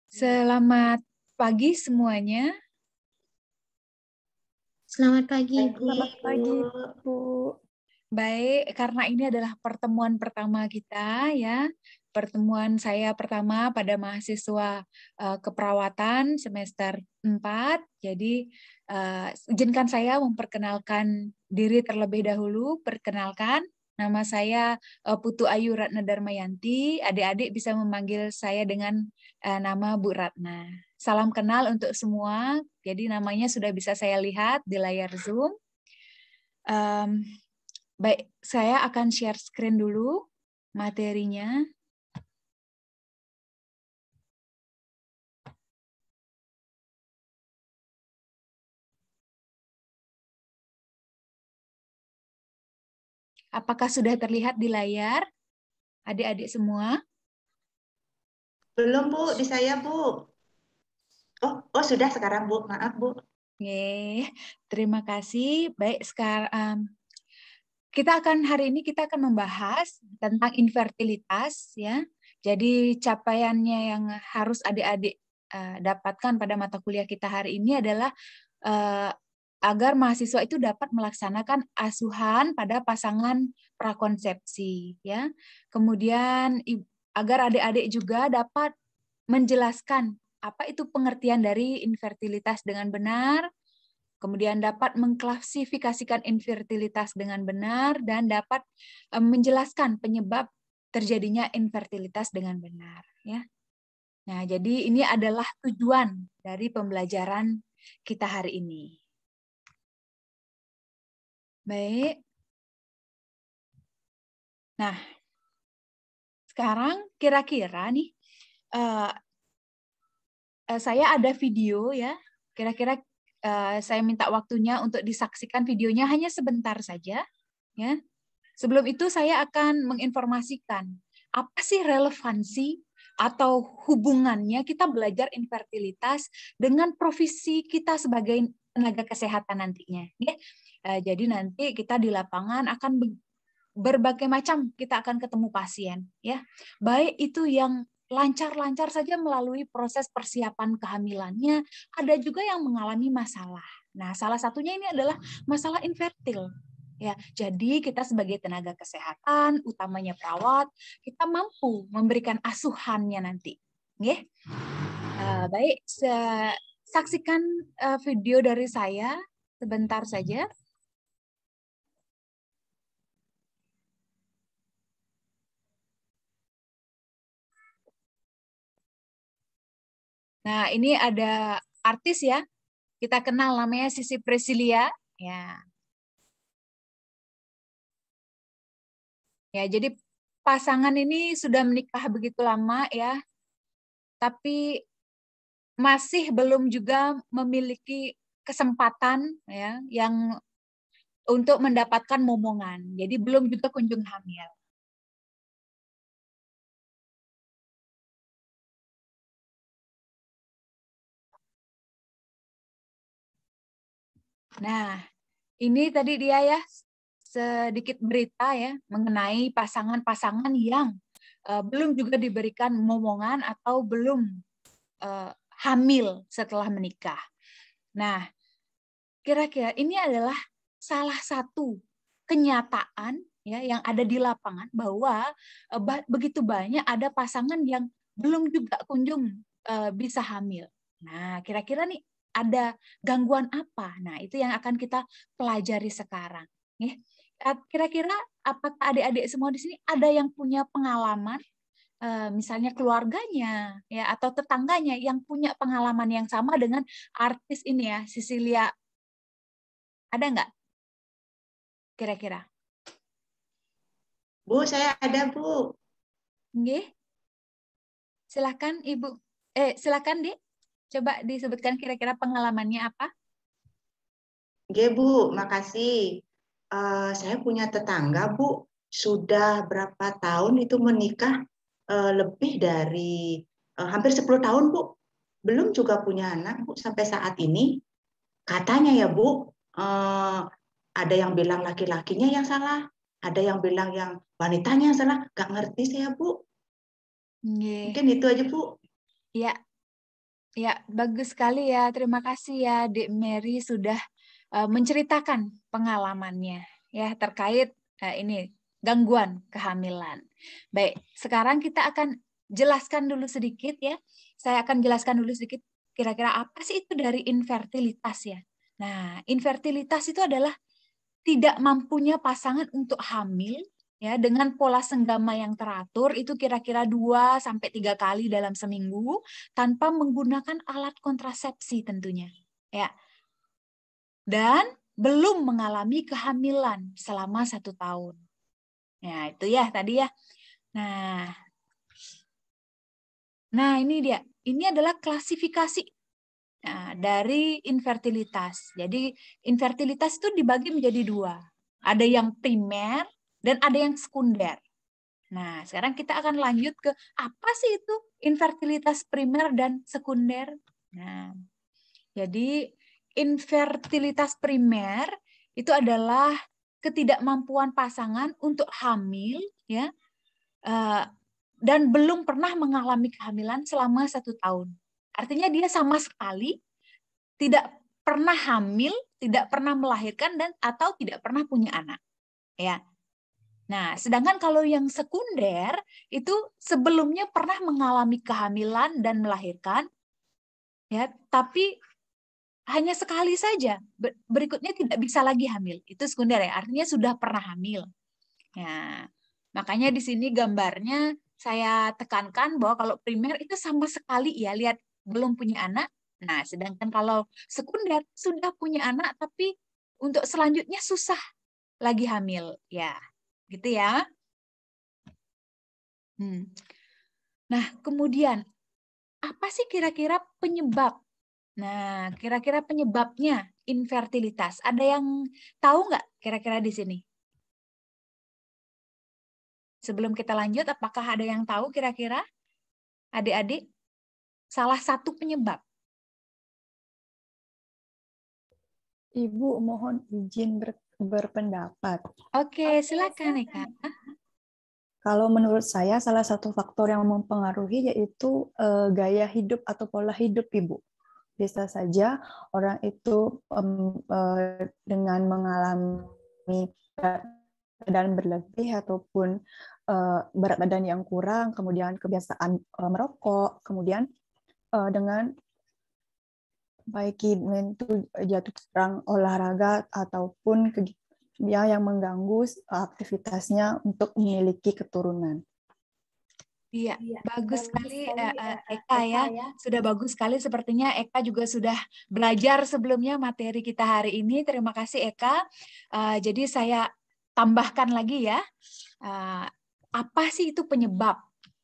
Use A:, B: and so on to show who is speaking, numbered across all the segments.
A: Selamat pagi semuanya.
B: Selamat pagi, Bu.
C: Selamat pagi, Bu.
A: Baik, karena ini adalah pertemuan pertama kita ya. Pertemuan saya pertama pada mahasiswa keperawatan semester 4. Jadi izinkan saya memperkenalkan diri terlebih dahulu. Perkenalkan, nama saya Putu Ayu Ratna Darmayanti. Adik-adik bisa memanggil saya dengan nama Bu Ratna. Salam kenal untuk semua. Jadi namanya sudah bisa saya lihat di layar Zoom. Baik, saya akan share screen dulu materinya. Apakah sudah terlihat di layar, adik-adik semua?
C: Belum, Bu. Di saya, Bu. Oh, sudah sekarang, Bu. Maaf, Bu.
A: Oke, terima kasih. Baik, sekarang hari ini kita akan membahas tentang infertilitas ya. Jadi capaiannya yang harus adik-adik dapatkan pada mata kuliah kita hari ini adalah agar mahasiswa itu dapat melaksanakan asuhan pada pasangan prakonsepsi ya. Kemudian agar adik-adik juga dapat menjelaskan apa itu pengertian dari infertilitas dengan benar, kemudian dapat mengklasifikasikan infertilitas dengan benar dan dapat menjelaskan penyebab terjadinya infertilitas dengan benar ya. Nah, jadi ini adalah tujuan dari pembelajaran kita hari ini. Baik. Nah, sekarang kira-kira nih saya ada video ya. Kira-kira saya minta waktunya untuk disaksikan videonya hanya sebentar saja ya. Sebelum itu saya akan menginformasikan apa sih relevansi atau hubungannya kita belajar infertilitas dengan profesi kita sebagai tenaga kesehatan nantinya ya. Jadi nanti kita di lapangan akan berbagai macam kita akan ketemu pasien ya. Baik itu yang lancar-lancar saja melalui proses persiapan kehamilannya, ada juga yang mengalami masalah. Nah, salah satunya ini adalah masalah infertil. Ya, jadi kita sebagai tenaga kesehatan, utamanya perawat, kita mampu memberikan asuhannya nanti. Nggih? Baik, saksikan video dari saya sebentar saja. Nah, ini ada artis ya. Kita kenal namanya Sissy Priscillia. Ya. Ya, jadi pasangan ini sudah menikah begitu lama ya. Tapi masih belum juga memiliki kesempatan ya yang untuk mendapatkan momongan. Jadi belum juga kunjung hamil. Nah, ini tadi dia ya sedikit berita ya mengenai pasangan-pasangan yang belum juga diberikan momongan atau belum hamil setelah menikah. Nah, kira-kira ini adalah salah satu kenyataan ya yang ada di lapangan bahwa begitu banyak ada pasangan yang belum juga kunjung bisa hamil. Nah, kira-kira nih ada gangguan apa? Nah, itu yang akan kita pelajari sekarang. Kira-kira apakah adik-adik semua di sini ada yang punya pengalaman, misalnya keluarganya, ya atau tetangganya yang punya pengalaman yang sama dengan artis ini ya, Sisilia? Ada nggak? Kira-kira?
C: Bu, saya ada, Bu.
A: Nggih. Silakan Ibu. Silakan Dik. Coba disebutkan kira-kira pengalamannya apa?
C: Oke, Bu. Makasih. Saya punya tetangga, Bu. Sudah berapa tahun itu menikah? Lebih dari hampir 10 tahun, Bu. Belum juga punya anak, Bu, sampai saat ini. Katanya ya, Bu, ada yang bilang laki-lakinya yang salah, ada yang bilang yang wanitanya yang salah. Gak ngerti saya, Bu.
A: Nggih.
C: Mungkin itu aja, Bu.
A: Ya, ya, bagus sekali ya. Terima kasih ya, Dek Mary sudah menceritakan pengalamannya ya terkait ini gangguan kehamilan. Baik, sekarang kita akan jelaskan dulu sedikit ya. Saya akan jelaskan dulu sedikit kira-kira apa sih itu dari infertilitas ya. Nah, infertilitas itu adalah tidak mampunya pasangan untuk hamil ya dengan pola senggama yang teratur itu kira-kira 2 sampai 3 kali dalam seminggu tanpa menggunakan alat kontrasepsi tentunya. Ya. Dan belum mengalami kehamilan selama 1 tahun. Nah, itu ya tadi ya. Nah, ini dia. Ini adalah klasifikasi dari infertilitas. Jadi infertilitas itu dibagi menjadi 2. Ada yang primer dan ada yang sekunder. Nah, sekarang kita akan lanjut ke apa sih itu infertilitas primer dan sekunder. Nah, jadi infertilitas primer itu adalah ketidakmampuan pasangan untuk hamil, ya, dan belum pernah mengalami kehamilan selama 1 tahun. Artinya dia sama sekali tidak pernah hamil, tidak pernah melahirkan dan atau tidak pernah punya anak, ya. Nah, sedangkan kalau yang sekunder itu sebelumnya pernah mengalami kehamilan dan melahirkan, ya, tapi hanya sekali saja. Berikutnya tidak bisa lagi hamil. Itu sekunder ya, artinya sudah pernah hamil. Nah, makanya di sini gambarnya saya tekankan bahwa kalau primer itu sama sekali ya, lihat belum punya anak. Nah, sedangkan kalau sekunder sudah punya anak tapi untuk selanjutnya susah lagi hamil. Ya, gitu ya. Nah, kemudian apa sih kira-kira penyebab? Nah, kira-kira penyebabnya infertilitas. Ada yang tahu nggak kira-kira di sini? Sebelum kita lanjut, apakah ada yang tahu kira-kira? Adik-adik, salah satu penyebab.
B: Ibu mohon izin berpendapat.
A: Oke, silakan Eka.
B: Kalau menurut saya salah satu faktor yang mempengaruhi yaitu gaya hidup atau pola hidup Ibu. Bisa saja orang itu dengan mengalami berat badan berlebih ataupun berat badan yang kurang, kemudian kebiasaan merokok, kemudian dengan baik itu jatuh kurang olahraga ataupun dia yang mengganggu aktivitasnya untuk memiliki keturunan.
A: Iya, bagus sekali Eka ya. Sudah bagus sekali sepertinya Eka juga sudah belajar sebelumnya materi kita hari ini. Terima kasih Eka. Jadi saya tambahkan lagi ya. Apa sih itu penyebab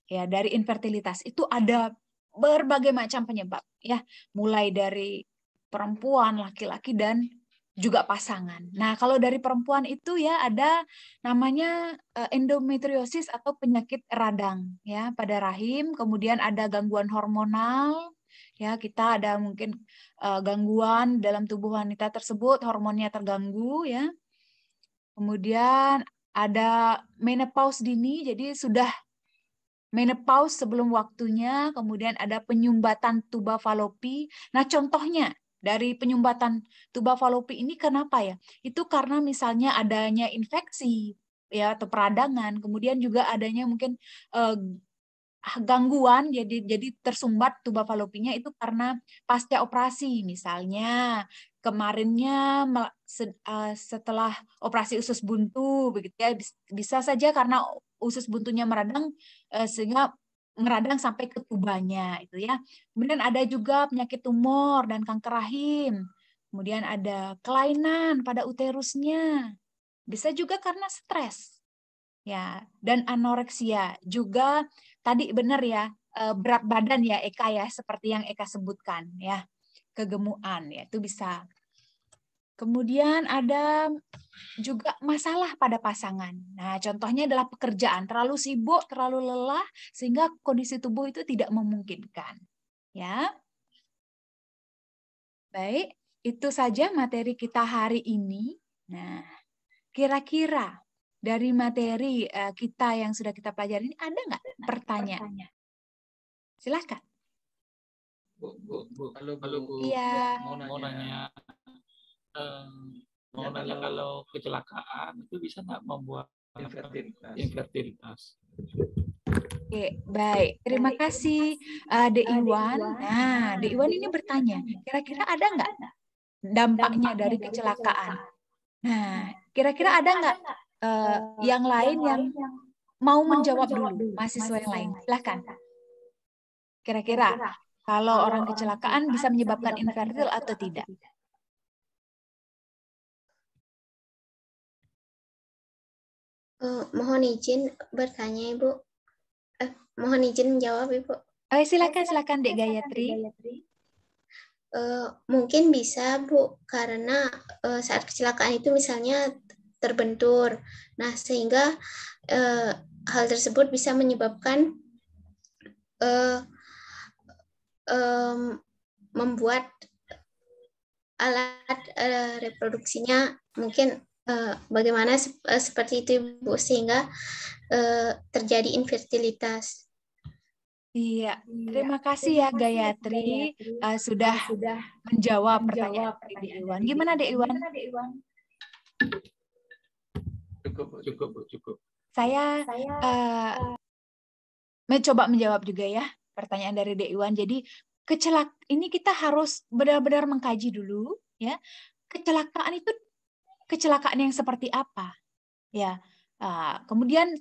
A: ya dari infertilitas? Itu ada berbagai macam penyebab ya, mulai dari perempuan, laki-laki dan juga pasangan. Nah, kalau dari perempuan itu ya ada namanya endometriosis atau penyakit radang ya pada rahim, kemudian ada gangguan hormonal ya, kita ada mungkin gangguan dalam tubuh wanita tersebut, hormonnya terganggu ya. Kemudian ada menopause dini, jadi sudah menopause sebelum waktunya, kemudian ada penyumbatan tuba falopi. Nah, contohnya dari penyumbatan tuba falopi ini kenapa ya? Itu karena misalnya adanya infeksi ya atau peradangan, kemudian juga adanya mungkin gangguan jadi tersumbat tuba falopinya itu karena pasca operasi misalnya kemarinnya setelah operasi usus buntu begitu ya, bisa saja karena usus buntunya meradang sehingga meradang sampai ke tubanya itu ya. Kemudian ada juga penyakit tumor dan kanker rahim. Kemudian ada kelainan pada uterusnya. Bisa juga karena stres. Ya, dan anoreksia juga tadi benar ya, berat badan ya Eka ya, seperti yang Eka sebutkan ya, kegemukan ya itu bisa. Kemudian ada juga masalah pada pasangan. Nah, contohnya adalah pekerjaan, terlalu sibuk, terlalu lelah sehingga kondisi tubuh itu tidak memungkinkan. Ya. Baik, itu saja materi kita hari ini. Nah, kira-kira dari materi kita yang sudah kita pelajari ini ada nggak pertanyaan? Silahkan.
D: Halo Bu.
A: Iya.
D: Mau nanya kalau kecelakaan itu bisa nggak membuat infertilitas?
A: Oke, baik. Terima kasih, Dek Iwan. Nah, Dek Iwan ini bertanya, kira-kira ada nggak dampaknya dari kecelakaan? Nah, kira-kira ada nggak yang lain yang mau menjawab dulu, mahasiswa yang lain? Silahkan. Kira-kira kalau orang kecelakaan bisa menyebabkan infertil atau tidak?
E: Mohon izin bertanya, Ibu. Mohon izin menjawab, Ibu.
A: Silakan Dek Gayatri.
E: Mungkin bisa, Bu, karena saat kecelakaan itu misalnya terbentur. Nah, sehingga hal tersebut bisa menyebabkan membuat alat reproduksinya mungkin bagaimana seperti itu, Ibu, sehingga terjadi infertilitas.
A: Iya, terima kasih ya Gayatri sudah menjawab pertanyaan dari Dek Iwan. Gimana Dek Iwan?
D: Cukup.
A: Saya mencoba menjawab juga ya pertanyaan dari Dek Iwan. Jadi ini kita harus benar-benar mengkaji dulu ya. Kecelakaan itu kecelakaan yang seperti apa? Ya. Kemudian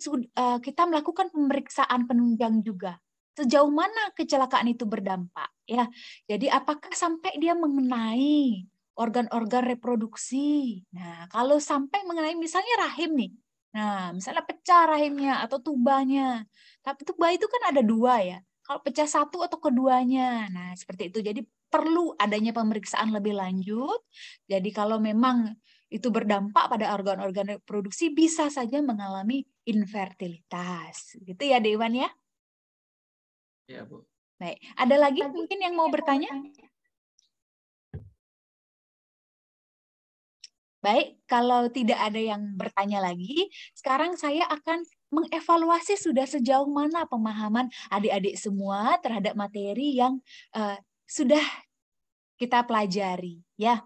A: kita melakukan pemeriksaan penunjang juga. Sejauh mana kecelakaan itu berdampak ya. Jadi apakah sampai dia mengenai organ-organ reproduksi. Nah, kalau sampai mengenai misalnya rahim nih. Nah, misalnya pecah rahimnya atau tubanya. Tapi tuba itu kan ada 2 ya. Kalau pecah 1 atau keduanya. Nah, seperti itu. Jadi perlu adanya pemeriksaan lebih lanjut. Jadi kalau memang itu berdampak pada organ-organ reproduksi bisa saja mengalami infertilitas. Gitu ya, Dewan ya?
D: Ya, Bu.
A: Baik, ada lagi mungkin yang mau bertanya? Baik, kalau tidak ada yang bertanya lagi, sekarang saya akan mengevaluasi sudah sejauh mana pemahaman adik-adik semua terhadap materi yang sudah kita pelajari, ya.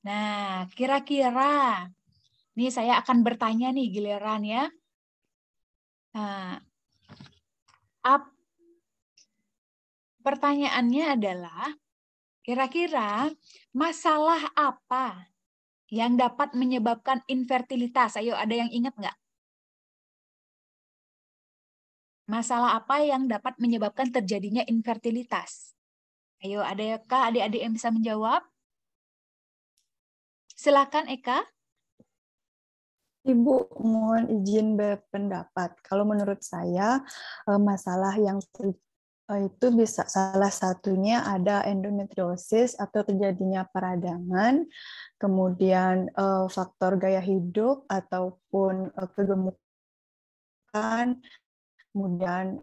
A: Nah, kira-kira nih saya akan bertanya nih giliran ya. Nah, pertanyaannya adalah, kira-kira masalah apa yang dapat menyebabkan infertilitas? Ayo, ada yang ingat nggak? Masalah apa yang dapat menyebabkan terjadinya infertilitas? Ayo, adakah adik-adik yang bisa menjawab? Silakan, Eka.
B: Ibu, mohon izin berpendapat. Kalau menurut saya, masalah yang itu bisa salah satunya ada endometriosis atau terjadinya peradangan, kemudian faktor gaya hidup ataupun kegemukan, kemudian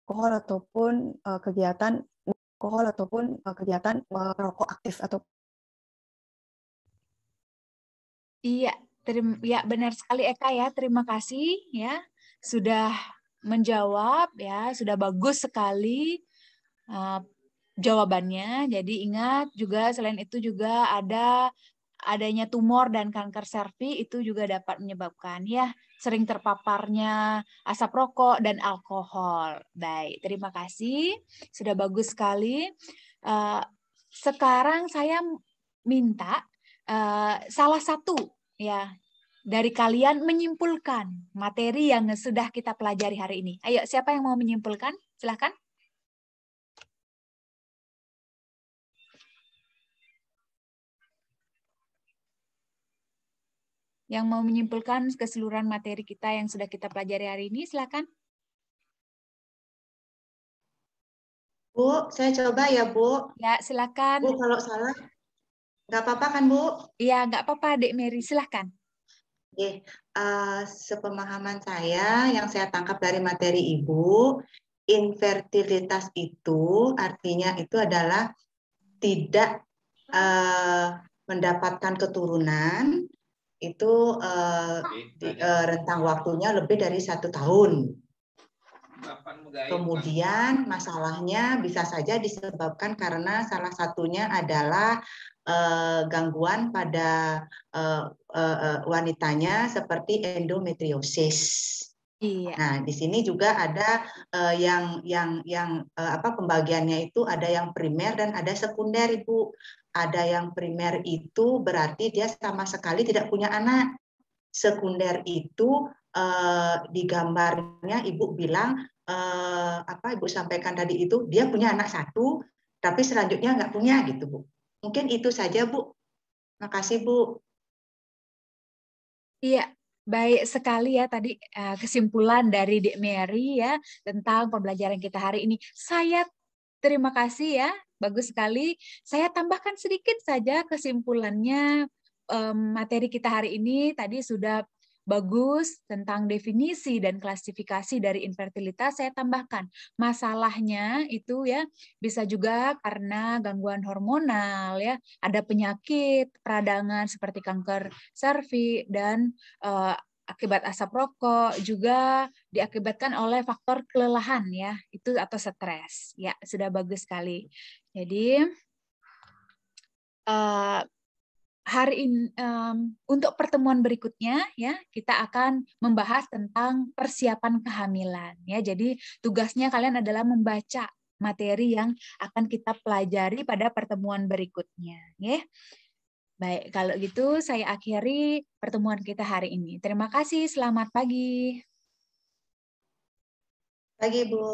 B: alkohol ataupun kegiatan merokok aktif atau
A: Iya, ya benar sekali Eka ya. Terima kasih ya sudah menjawab ya, sudah bagus sekali jawabannya. Jadi ingat juga selain itu juga adanya tumor dan kanker servi itu juga dapat menyebabkan ya sering terpaparnya asap rokok dan alkohol. Baik, terima kasih. Sudah bagus sekali. Sekarang saya minta salah satu ya dari kalian menyimpulkan materi yang sudah kita pelajari hari ini. Ayo, siapa yang mau menyimpulkan? Silahkan. Yang mau menyimpulkan keseluruhan materi kita yang sudah kita pelajari hari ini, silakan.
C: Bu, saya coba ya, Bu.
A: Ya, silakan.
C: Bu, kalau salah, nggak apa-apa kan, Bu?
A: Iya, nggak apa-apa, Dek Mary. Silakan.
C: Oke, sepemahaman saya, yang saya tangkap dari materi Ibu, infertilitas itu artinya itu adalah tidak mendapatkan keturunan itu rentang waktunya lebih dari 1 tahun. Kemudian masalahnya bisa saja disebabkan karena salah satunya adalah gangguan pada wanitanya seperti endometriosis.
A: Iya.
C: Nah, di sini juga ada pembagiannya itu ada yang primer dan ada sekunder, Ibu. Ada yang primer itu berarti dia sama sekali tidak punya anak. Sekunder itu di gambarnya Ibu bilang Ibu sampaikan tadi itu dia punya anak 1, tapi selanjutnya nggak punya gitu, Bu. Mungkin itu saja, Bu. Makasih, Bu.
A: Iya, baik sekali ya tadi kesimpulan dari Dek Mary ya tentang pembelajaran kita hari ini. Saya terima kasih ya, bagus sekali. Saya tambahkan sedikit saja kesimpulannya. Materi kita hari ini tadi sudah bagus tentang definisi dan klasifikasi dari infertilitas. Saya tambahkan masalahnya itu ya bisa juga karena gangguan hormonal ya, ada penyakit peradangan seperti kanker serviks dan akibat asap rokok, juga diakibatkan oleh faktor kelelahan ya, itu atau stres. Ya, sudah bagus sekali. Jadi hari ini untuk pertemuan berikutnya ya kita akan membahas tentang persiapan kehamilan ya. Jadi tugasnya kalian adalah membaca materi yang akan kita pelajari pada pertemuan berikutnya ya. Baik, kalau gitu saya akhiri pertemuan kita hari ini. Terima kasih, selamat pagi.
C: Pagi, Bu.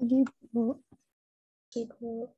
B: Gitu.
E: Gitu.